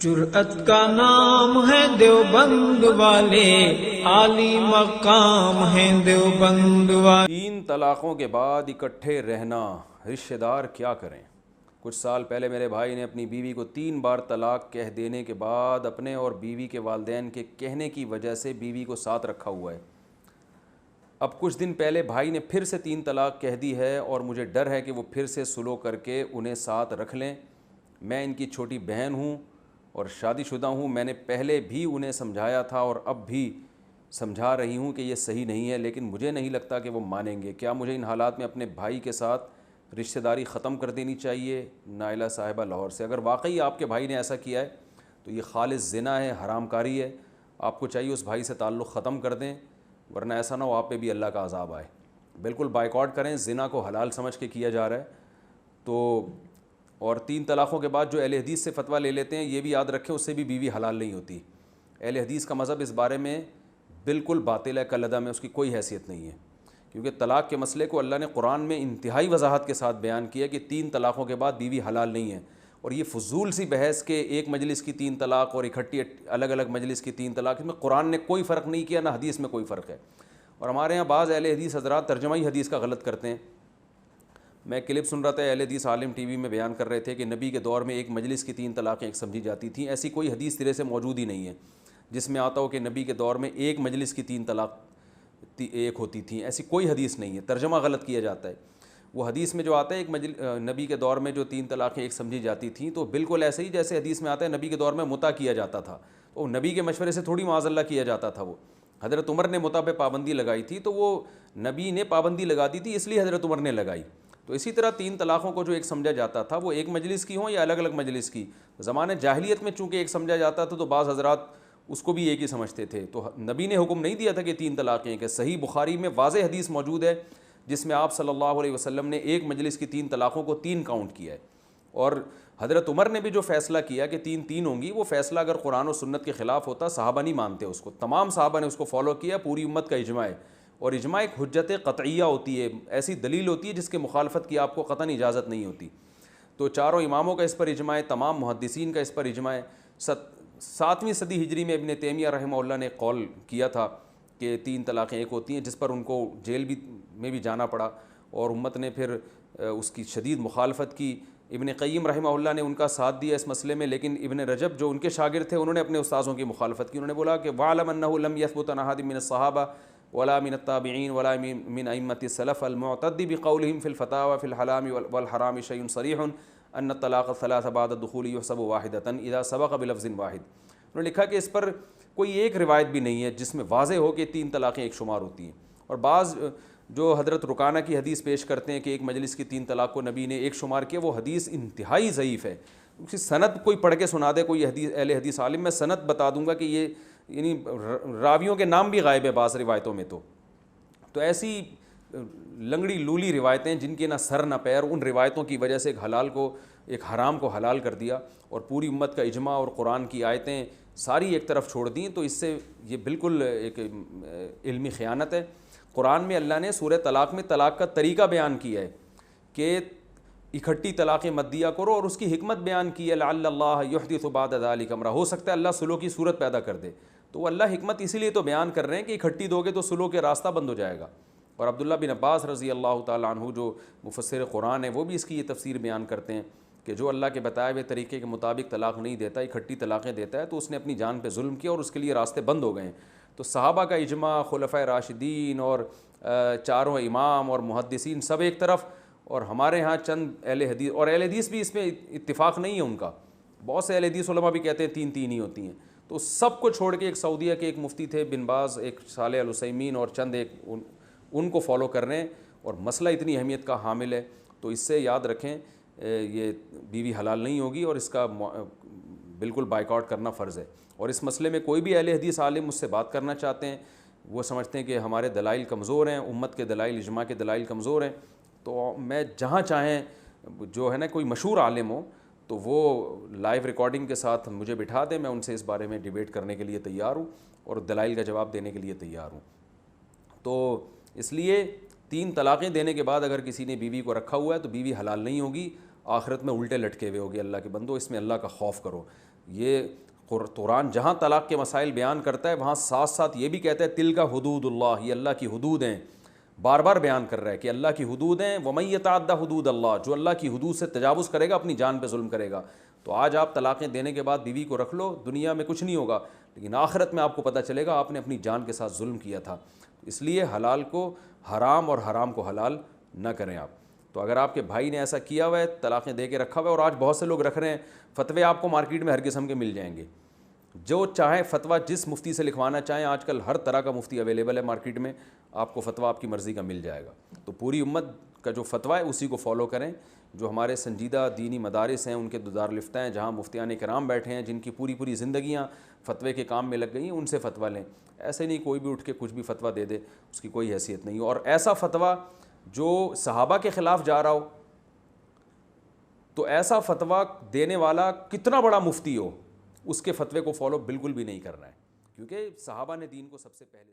جرأت کا نام ہے دیوبند والے، عالی مقام ہے دیوبند والے۔ 3 طلاقوں کے بعد اکٹھے رہنا رشتہ دار کیا کریں؟ کچھ سال پہلے میرے بھائی نے اپنی بیوی کو 3 بار طلاق کہہ دینے کے بعد اپنے اور بیوی کے والدین کے کہنے کی وجہ سے بیوی کو ساتھ رکھا ہوا ہے۔ اب کچھ دن پہلے بھائی نے پھر سے 3 طلاق کہہ دی ہے اور مجھے ڈر ہے کہ وہ پھر سے سلو کر کے انہیں ساتھ رکھ لیں۔ میں ان کی چھوٹی بہن ہوں اور شادی شدہ ہوں۔ میں نے پہلے بھی انہیں سمجھایا تھا اور اب بھی سمجھا رہی ہوں کہ یہ صحیح نہیں ہے، لیکن مجھے نہیں لگتا کہ وہ مانیں گے۔ کیا مجھے ان حالات میں اپنے بھائی کے ساتھ رشتہ داری ختم کر دینی چاہیے؟ نائلہ صاحبہ لاہور سے۔ اگر واقعی آپ کے بھائی نے ایسا کیا ہے تو یہ خالص زنا ہے، حرام کاری ہے۔ آپ کو چاہیے اس بھائی سے تعلق ختم کر دیں، ورنہ ایسا نہ ہو آپ پہ بھی اللہ کا عذاب آئے۔ بالکل بائیکاٹ کریں، زنا کو حلال سمجھ کے کیا جا رہا ہے تو۔ اور 3 طلاقوں کے بعد جو اہل حدیث سے فتویٰ لے لیتے ہیں، یہ بھی یاد رکھیں اس سے بھی بیوی حلال نہیں ہوتی۔ اہل حدیث کا مذہب اس بارے میں بالکل باطل ہے، کلیدہ میں اس کی کوئی حیثیت نہیں ہے، کیونکہ طلاق کے مسئلے کو اللہ نے قرآن میں انتہائی وضاحت کے ساتھ بیان کیا کہ 3 طلاقوں کے بعد بیوی حلال نہیں ہے۔ اور یہ فضول سی بحث کہ ایک مجلس کی 3 طلاق اور اکٹھی الگ الگ مجلس کی 3 طلاق، اس میں قرآن نے کوئی فرق نہیں کیا، نہ حدیث میں کوئی فرق ہے۔ اور ہمارے ہاں بعض اہل حدیث حضرات ترجمہ حدیث کا غلط کرتے ہیں۔ میں کلپ سن رہا تھا، اہل حدیث عالم ٹی وی میں بیان کر رہے تھے کہ نبی کے دور میں ایک مجلس کی 3 طلاقیں ایک سمجھی جاتی تھیں۔ ایسی کوئی حدیث سرے سے موجود ہی نہیں ہے جس میں آتا ہو کہ نبی کے دور میں ایک مجلس کی 3 طلاق ایک ہوتی تھیں۔ ایسی کوئی حدیث نہیں ہے، ترجمہ غلط کیا جاتا ہے۔ وہ حدیث میں جو آتا ہے نبی کے دور میں جو 3 طلاقیں ایک سمجھی جاتی تھیں، تو بالکل ایسے ہی جیسے حدیث میں آتا ہے نبی کے دور میں متع کیا جاتا تھا، تو نبی کے مشورے سے تھوڑی معاذ اللہ کیا جاتا تھا۔ وہ حضرت عمر نے متع پہ پابندی لگائی تھی تو وہ نبی نے پابندی لگا دی تھی، اس لیے حضرت عمر نے لگائی۔ تو اسی طرح 3 طلاقوں کو جو ایک سمجھا جاتا تھا وہ ایک مجلس کی ہوں یا الگ الگ مجلس کی، زمانے جاہلیت میں چونکہ ایک سمجھا جاتا تھا تو بعض حضرات اس کو بھی ایک ہی سمجھتے تھے۔ تو نبی نے حکم نہیں دیا تھا کہ 3 طلاقیں، کہ صحیح بخاری میں واضح حدیث موجود ہے جس میں آپ صلی اللہ علیہ وسلم نے ایک مجلس کی 3 طلاقوں کو 3 کاؤنٹ کیا ہے۔ اور حضرت عمر نے بھی جو فیصلہ کیا کہ 3 ہوں گی، وہ فیصلہ اگر قرآن و سنت کے خلاف ہوتا صحابہ نہیں مانتے اس کو، تمام صحابہ نے اس کو فالو کیا، پوری امت کا اجماع ہے۔ اور اجماع ایک حجت قطعیہ ہوتی ہے، ایسی دلیل ہوتی ہے جس کے مخالفت کی آپ کو قطعاً اجازت نہیں ہوتی۔ تو 4 اماموں کا اس پر اجماع ہے، تمام محدثین کا اس پر اجماع ہے۔ 7ویں صدی ہجری میں ابن تیمیہ رحمہ اللہ نے قول کیا تھا کہ 3 طلاقیں ایک ہوتی ہیں، جس پر ان کو جیل میں بھی جانا پڑا اور امت نے پھر اس کی شدید مخالفت کی۔ ابن قیم رحمہ اللہ نے ان کا ساتھ دیا اس مسئلے میں، لیکن ابن رجب جو ان کے شاگرد تھے انہوں نے اپنے استاذوں کی مخالفت کی۔ انہوں نے بولا کہ وَعْلَمْ أَنَّهُ لَمْ يَثْبُتْ عَنْ أَحَدٍ مِّنَ الصَّحَابَةِ ولا من التابعين ولا من أئمة السلف المعتد بقولهم في الفتاوى في الحلال والحرام شيء صريح أن الطلاق الثلاث بعد الدخول يحسب واحدة إذا سبق بلفظ واحد۔ انہوں نے لکھا کہ اس پر کوئی ایک روایت بھی نہیں ہے جس میں واضح ہو کہ 3 طلاقیں ایک شمار ہوتی ہیں۔ اور بعض جو حضرت رکانہ کی حدیث پیش کرتے ہیں کہ ایک مجلس کی 3 طلاق کو نبی نے ایک شمار کیا، وہ حدیث انتہائی ضعیف ہے۔ اس کی سند کوئی پڑھ کے سنا دے، کوئی حدیث اہل حدیث عالم، میں سند بتا دوں گا کہ یہ یعنی راویوں کے نام بھی غائب ہے بعض روایتوں میں۔ تو ایسی لنگڑی لولی روایتیں جن کے نہ سر نہ پیر، ان روایتوں کی وجہ سے ایک حرام کو حلال کر دیا اور پوری امت کا اجماع اور قرآن کی آیتیں ساری ایک طرف چھوڑ دیں، تو اس سے یہ بالکل ایک علمی خیانت ہے۔ قرآن میں اللہ نے سورہ طلاق میں طلاق کا طریقہ بیان کیا ہے کہ اکٹھی طلاقیں مت دیا کرو، اور اس کی حکمت بیان کی ہے لعل اللہ یحدث بعد ذلک امرا، ہو سکتا ہے اللہ سلو کی صورت پیدا کر دے۔ تو وہ اللہ حکمت اسی لیے تو بیان کر رہے ہیں کہ اکٹھی دو گے تو سلو کے راستہ بند ہو جائے گا۔ اور عبداللہ بن عباس رضی اللہ تعالیٰ عنہ جو مفسر قرآن ہے، وہ بھی اس کی یہ تفسیر بیان کرتے ہیں کہ جو اللہ کے بتائے ہوئے طریقے کے مطابق طلاق نہیں دیتا، اکٹھی طلاقیں دیتا ہے، تو اس نے اپنی جان پہ ظلم کیا اور اس کے لیے راستے بند ہو گئے ہیں۔ تو صحابہ کا اجماع، خلفائے راشدین اور 4 امام اور محدثین سب ایک طرف، اور ہمارے ہاں چند اہل حدیث، اور اہل حدیث بھی اس میں اتفاق نہیں ہے ان کا، بہت سے اہل حدیث علماء بھی کہتے ہیں 3 ہی ہوتی ہیں۔ تو سب کو چھوڑ کے ایک سعودیہ کے ایک مفتی تھے بن باز، ایک صالح العثیمین اور چند ایک ان کو فالو کر رہے ہیں، اور مسئلہ اتنی اہمیت کا حامل ہے۔ تو اس سے یاد رکھیں یہ بیوی حلال نہیں ہوگی اور اس کا بالکل بائیکاٹ کرنا فرض ہے۔ اور اس مسئلے میں کوئی بھی اہل حدیث عالم مجھ سے بات کرنا چاہتے ہیں، وہ سمجھتے ہیں کہ ہمارے دلائل کمزور ہیں، امت کے دلائل، اجماع کے دلائل کمزور ہیں، تو میں جہاں چاہیں جو ہے نا کوئی مشہور عالم ہو تو وہ لائیو ریکارڈنگ کے ساتھ مجھے بٹھا دیں، میں ان سے اس بارے میں ڈیبیٹ کرنے کے لیے تیار ہوں اور دلائل کا جواب دینے کے لیے تیار ہوں۔ تو اس لیے 3 طلاقیں دینے کے بعد اگر کسی نے بیوی کو رکھا ہوا ہے تو بیوی حلال نہیں ہوگی، آخرت میں الٹے لٹکے ہوئے ہوگے. اللہ کے بندو اس میں اللہ کا خوف کرو. یہ قرآن جہاں طلاق کے مسائل بیان کرتا ہے وہاں ساتھ ساتھ یہ بھی کہتا ہے تلک حدود اللہ، یہ اللہ کی حدود ہیں. بار بار بیان کر رہا ہے کہ اللہ کی حدود ہیں. ومن یتعد حدود اللہ، جو اللہ کی حدود سے تجاوز کرے گا اپنی جان پہ ظلم کرے گا. تو آج آپ طلاقیں دینے کے بعد بیوی کو رکھ لو، دنیا میں کچھ نہیں ہوگا، لیکن آخرت میں آپ کو پتہ چلے گا آپ نے اپنی جان کے ساتھ ظلم کیا تھا. اس لیے حلال کو حرام اور حرام کو حلال نہ کریں آپ. تو اگر آپ کے بھائی نے ایسا کیا ہوا ہے، طلاقیں دے کے رکھا ہوا ہے، اور آج بہت سے لوگ رکھ رہے ہیں، فتوے آپ کو مارکیٹ میں ہر قسم کے مل جائیں گے. جو چاہیں فتویٰ جس مفتی سے لکھوانا چاہیں، آج کل ہر طرح کا مفتی اویلیبل ہے مارکیٹ میں، آپ کو فتویٰ آپ کی مرضی کا مل جائے گا. تو پوری امت کا جو فتویٰ ہے اسی کو فالو کریں. جو ہمارے سنجیدہ دینی مدارس ہیں، ان کے دارالفتہ ہیں جہاں مفتیان کرام بیٹھے ہیں، جن کی پوری پوری زندگیاں فتوے کے کام میں لگ گئی ہیں، ان سے فتویٰ لیں. ایسے نہیں کوئی بھی اٹھ کے کچھ بھی فتویٰ دے دے، اس کی کوئی حیثیت نہیں. اور ایسا فتویٰ جو صحابہ کے خلاف جا رہا ہو، تو ایسا فتویٰ دینے والا کتنا بڑا مفتی ہو، اس کے فتوے کو فالو بالکل بھی نہیں کرنا ہے، کیونکہ صحابہ نے دین کو سب سے پہلے